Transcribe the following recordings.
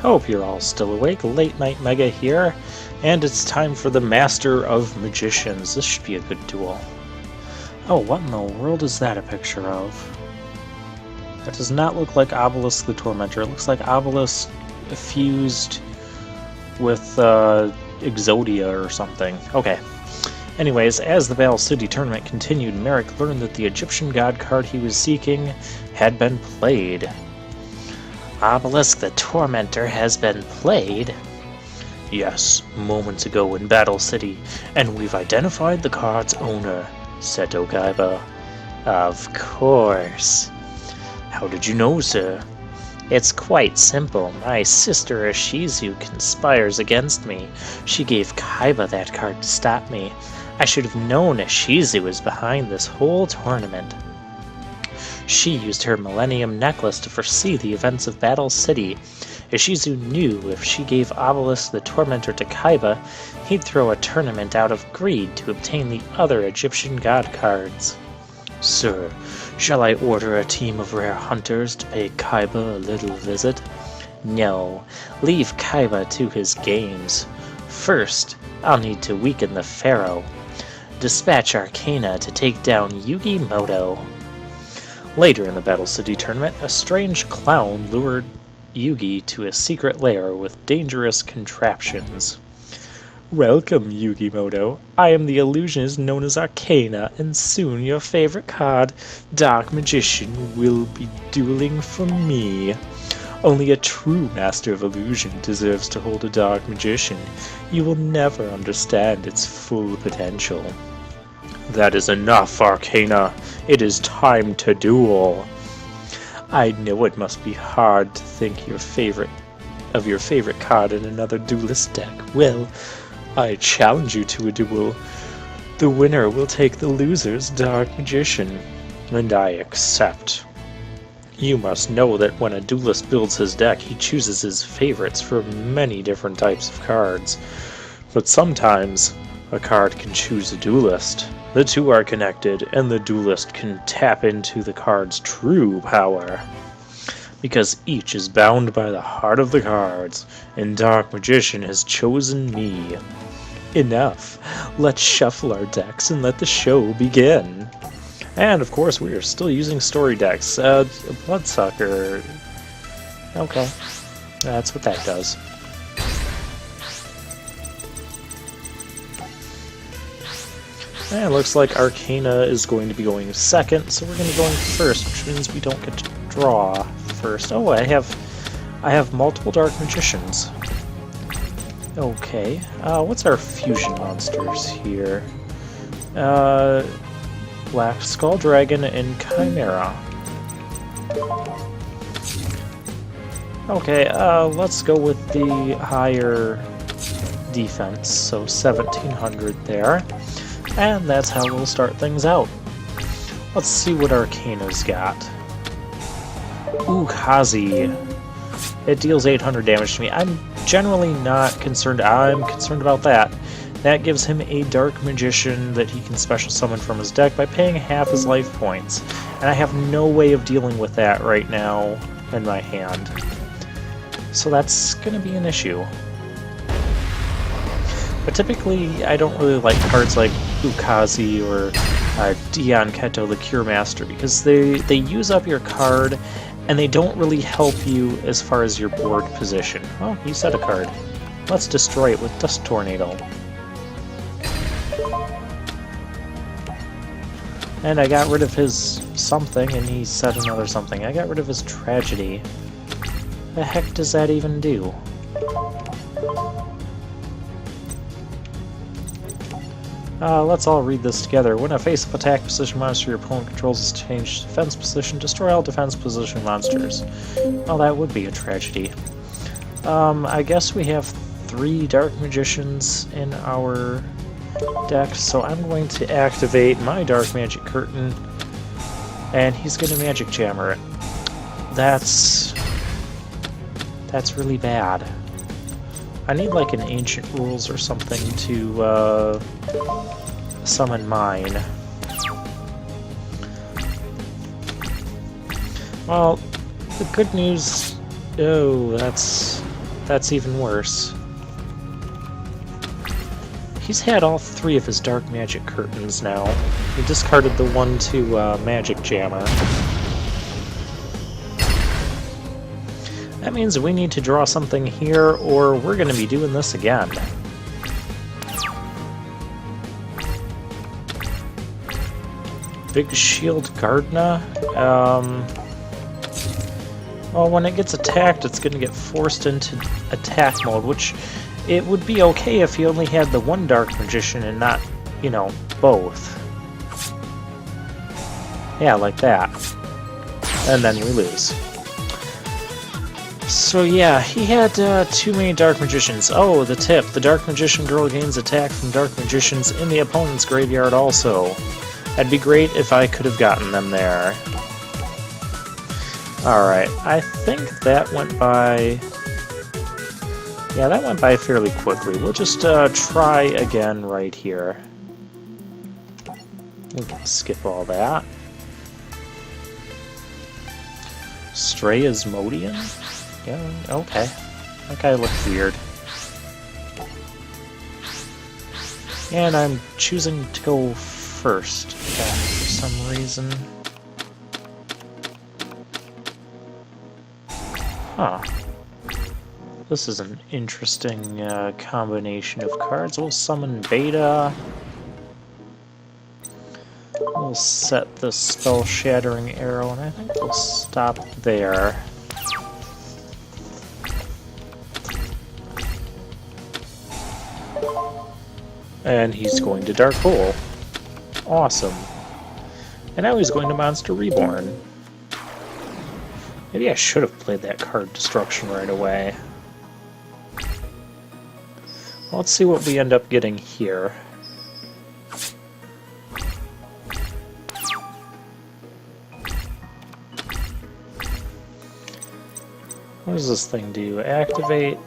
Hope you're all still awake. Late Night Mega here, and it's time for the Master of Magicians. This should be a good duel. Oh, what in the world is that a picture of? That does not look like Obelisk the Tormentor. It looks like Obelisk fused with Exodia or something. Okay. Anyways, as the Battle City tournament continued, Merrick learned that the Egyptian god card he was seeking had been played. Obelisk the Tormentor has been played? Yes, moments ago in Battle City, and we've identified the card's owner, Seto Kaiba. Of course. How did you know, sir? It's quite simple. My sister Ishizu conspires against me. She gave Kaiba that card to stop me. I should have known Ishizu was behind this whole tournament. She used her Millennium Necklace to foresee the events of Battle City. Ishizu knew if she gave Obelisk the Tormentor to Kaiba, he'd throw a tournament out of greed to obtain the other Egyptian god cards. Sir, shall I order a team of rare hunters to pay Kaiba a little visit? No, leave Kaiba to his games. First, I'll need to weaken the Pharaoh. Dispatch Arkana to take down Yugioh. Later in the Battle City tournament, a strange clown lured Yugi to a secret lair with dangerous contraptions. Welcome, Yugioh. I am the illusionist known as Arkana, and soon your favorite card, Dark Magician, will be dueling for me. Only a true master of illusion deserves to hold a Dark Magician. You will never understand its full potential. That is enough, Arkana. It is time to duel. I know it must be hard to think of your favorite card in another Duelist deck. Well, I challenge you to a duel. The winner will take the loser's Dark Magician, and I accept. You must know that when a duelist builds his deck, he chooses his favorites from many different types of cards. But sometimes, a card can choose a duelist. The two are connected, and the duelist can tap into the card's true power. Because each is bound by the heart of the cards, and Dark Magician has chosen me. Enough. Let's shuffle our decks and let the show begin. And of course we are still using story decks. Bloodsucker. Okay. That's what that does. And it looks like Arkana is going to be going second, so we're going to be going first, which means we don't get to draw first. Oh, I have multiple Dark Magicians. Okay, what's our fusion monsters here? Black Skull Dragon and Chimera. Okay, let's go with the higher defense, so 1700 there. And that's how we'll start things out. Let's see what Arkana's got. Ooh, Kazi. It deals 800 damage to me. I'm generally not concerned. I'm concerned about that. That gives him a Dark Magician that he can special summon from his deck by paying half his life points. And I have no way of dealing with that right now in my hand. So that's going to be an issue. But typically, I don't really like cards like Ukazi or Dion Keto, the Cure Master, because they use up your card, and they don't really help you as far as your board position. Oh, he set a card. Let's destroy it with Dust Tornado. And I got rid of his something, and he set another something. I got rid of his Tragedy. The heck does that even do? Let's all read this together. When a face-up attack position monster your opponent controls is changed to defense position, destroy all defense position monsters. Well, that would be a tragedy. I guess we have 3 Dark Magicians in our deck, so I'm going to activate my Dark Magic Curtain, and he's going to Magic Jammer it. That's really bad. I need like an Ancient Rules or something to summon mine. Well, the good news... Oh, that's That's even worse. He's had all 3 of his dark magic curtains now. He discarded the one to Magic Jammer. That means we need to draw something here, or we're going to be doing this again. Big Shield Gardna. Well, when it gets attacked, it's going to get forced into attack mode, which it would be okay if he only had the one Dark Magician and not, you know, both. Yeah, like that. And then we lose. So yeah, he had too many Dark Magicians. Oh, the tip. The Dark Magician girl gains attack from Dark Magicians in the opponent's graveyard also. That'd be great if I could have gotten them there. Alright, I think that went by... Yeah, that went by fairly quickly. We'll just try again right here. We can skip all that. Stray Asmodean? Yeah, okay. That guy looked weird. And I'm choosing to go first for some reason. Huh. This is an interesting combination of cards. We'll summon Beta. We'll set the Spell-Shattering Arrow, and I think we'll stop there. And he's going to Dark Hole. Awesome. And now he's going to Monster Reborn. Maybe I should have played that card Destruction right away. Well, let's see what we end up getting here. What does this thing do? Activate?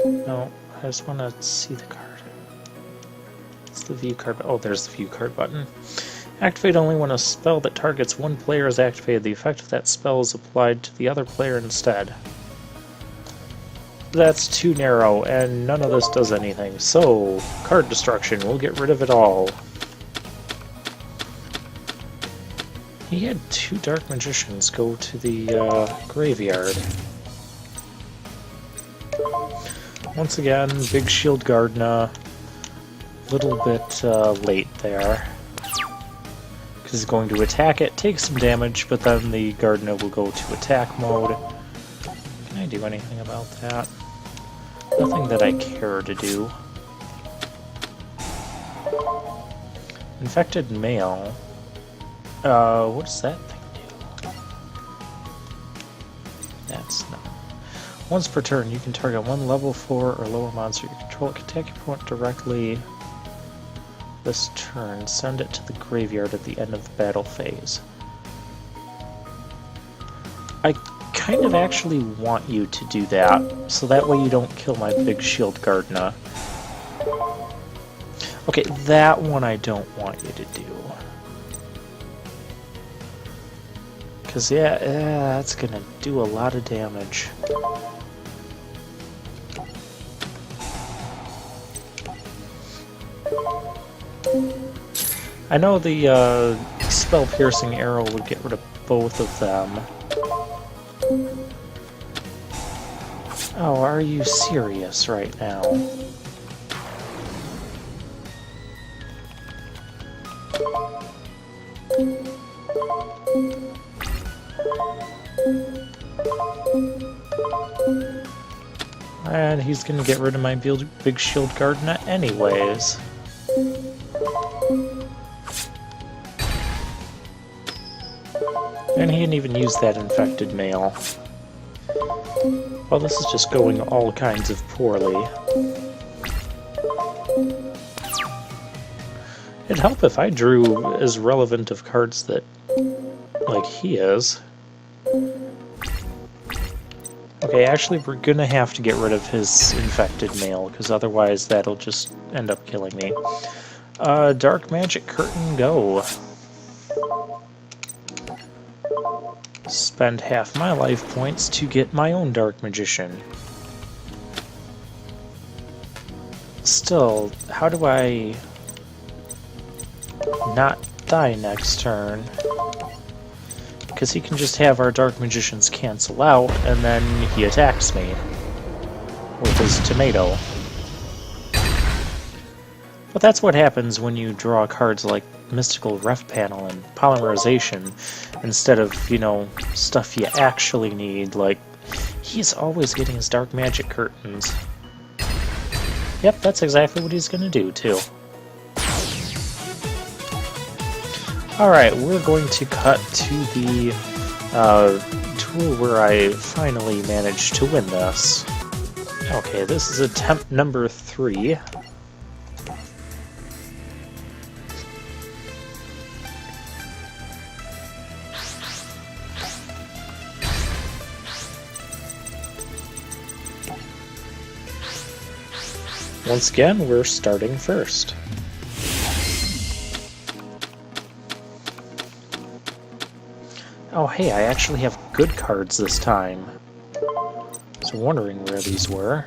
No, I just want to see the card. It's the view card. Oh, there's the view card button. Activate only when a spell that targets one player is activated. The effect of that spell is applied to the other player instead. That's too narrow, and none of this does anything. So, card destruction. We'll get rid of it all. He had 2 Dark Magicians go to the graveyard. Once again, Big Shield Gardna. Little bit late there. Because he's going to attack it, take some damage, but then the Gardna will go to attack mode. Can I do anything about that? Nothing that I care to do. Infected Male. What does that thing do? That's not... Once per turn, you can target one level 4 or lower monster you control. It can attack your opponent directly this turn. Send it to the graveyard at the end of the battle phase. I kind of actually want you to do that, so that way you don't kill my Big Shield Gardna. Okay, that one I don't want you to do. Because, yeah, that's gonna do a lot of damage. I know the spell-piercing arrow would get rid of both of them. Oh, are you serious right now? And he's gonna get rid of my Big Shield Gardna anyways. And he didn't even use that Infected Male. Well, this is just going all kinds of poorly. It'd help if I drew as relevant of cards that, like he is. Okay, actually we're gonna have to get rid of his Infected Male, because otherwise that'll just end up killing me. Dark Magic Curtain, go. Spend half my life points to get my own Dark Magician. Still, how do I not die next turn? Because he can just have our Dark Magicians cancel out, and then he attacks me with his tomato. But that's what happens when you draw cards like Mystical Ref Panel and Polymerization instead of, you know, stuff you actually need, like he's always getting his Dark Magic Curtains. Yep, that's exactly what he's going to do, too. Alright, we're going to cut to the duel where I finally managed to win this. Okay, this is attempt number 3. Once again, we're starting first. Oh hey, I actually have good cards this time. I was wondering where these were.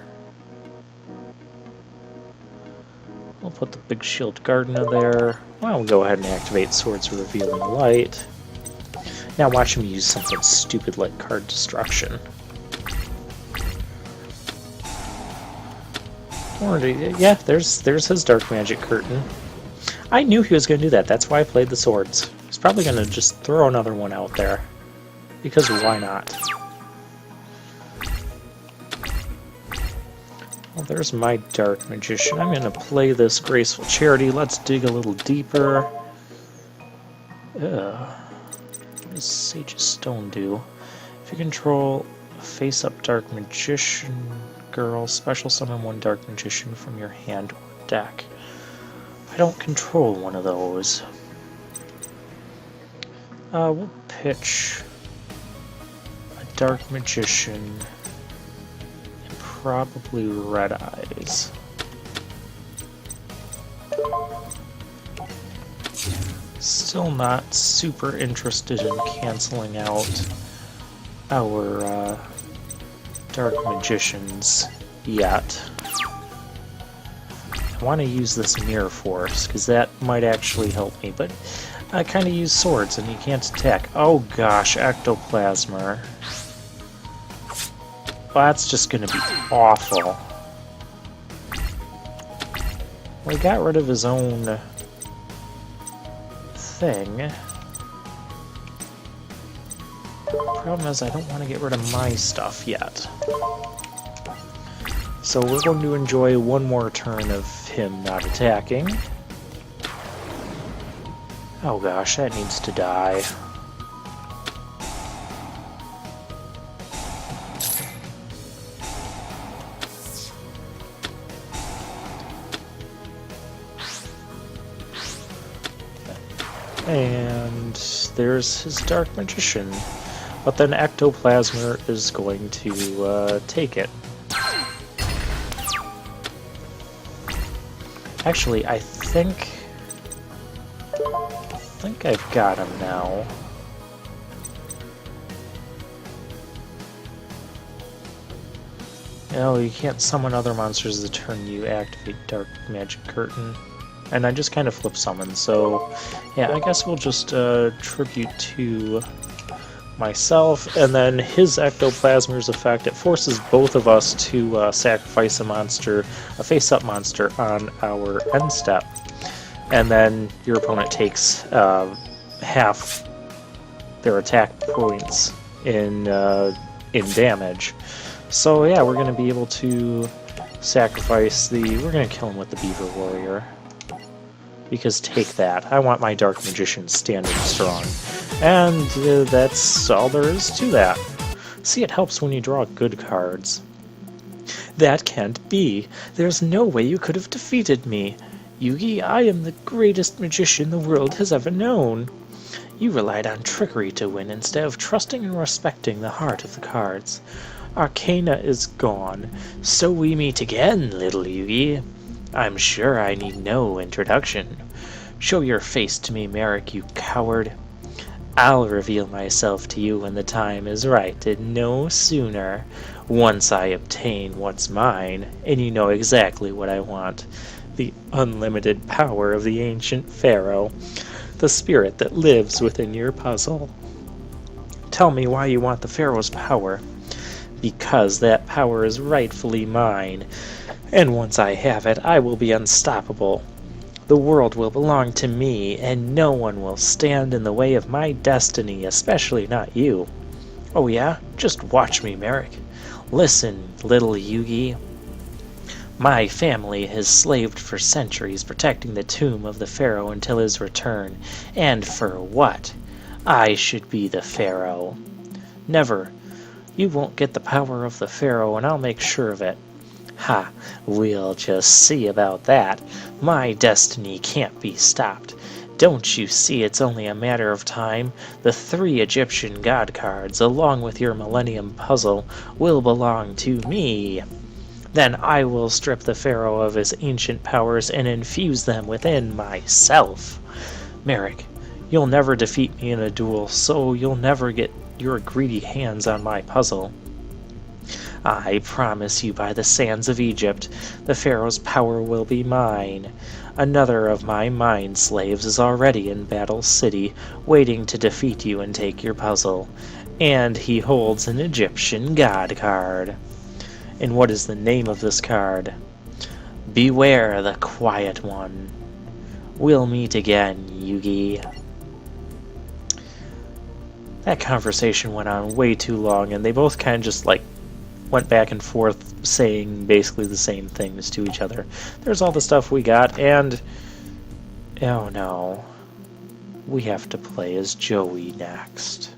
We'll put the Big Shield Gardener there. Well, we'll go ahead and activate Swords Revealing Light. Now watch him use something stupid like Card Destruction. Or, yeah, there's his Dark Magic Curtain. I knew he was going to do that, that's why I played the swords. He's probably going to just throw another one out there. Because why not? Well, there's my Dark Magician. I'm going to play this Graceful Charity. Let's dig a little deeper. What does Sage's Stone do? If you control a face-up Dark Magician girl, special summon one Dark Magician from your hand or deck. I don't control one of those. We'll pitch a Dark Magician and probably Red Eyes. Still not super interested in canceling out our Dark Magicians yet. I want to use this Mirror Force, because that might actually help me, but I kind of use swords and you can't attack. Oh gosh, Ectoplasmer. Well, that's just going to be awful. Well, he got rid of his own thing. Problem is, I don't want to get rid of my stuff yet. So we're going to enjoy one more turn of him not attacking. Oh gosh, that needs to die. And there's his Dark Magician. But then Ectoplasmer is going to take it. Actually, I think I've got him now. No, you can't summon other monsters the turn you activate Dark Magic Curtain. And I just kind of flip summon, so yeah, I guess we'll just tribute to myself, and then his Ectoplasmer's effect, it forces both of us to sacrifice a monster, a face-up monster, on our end step. And then your opponent takes half their attack points in damage. So yeah, we're going to be able to sacrifice we're going to kill him with the Beaver Warrior. Because take that, I want my Dark Magician standing strong. And that's all there is to that. See, it helps when you draw good cards. That can't be. There's no way you could have defeated me. Yugi, I am the greatest magician the world has ever known. You relied on trickery to win instead of trusting and respecting the heart of the cards. Arkana is gone, so we meet again, little Yugi. I'm sure I need no introduction. Show your face to me, Merrick, you coward. I'll reveal myself to you when the time is right, and no sooner. Once I obtain what's mine, and you know exactly what I want. The unlimited power of the ancient pharaoh, the spirit that lives within your puzzle. Tell me why you want the pharaoh's power. Because that power is rightfully mine, and once I have it, I will be unstoppable. The world will belong to me, and no one will stand in the way of my destiny, especially not you. Oh yeah? Just watch me, Merrick. Listen, little Yugi. My family has slaved for centuries protecting the tomb of the pharaoh until his return. And for what? I should be the pharaoh. Never. You won't get the power of the pharaoh, and I'll make sure of it. Ha, we'll just see about that. My destiny can't be stopped. Don't you see it's only a matter of time? The 3 Egyptian god cards, along with your Millennium Puzzle, will belong to me. Then I will strip the pharaoh of his ancient powers and infuse them within myself. Merrick, you'll never defeat me in a duel, so you'll never get your greedy hands on my puzzle. I promise you by the sands of Egypt, the pharaoh's power will be mine. Another of my mind slaves is already in Battle City, waiting to defeat you and take your puzzle. And he holds an Egyptian god card. And what is the name of this card? Beware the Quiet One. We'll meet again, Yugi. That conversation went on way too long, and they both kind of just went back and forth saying basically the same things to each other. There's all the stuff we got, and oh no, we have to play as Joey next.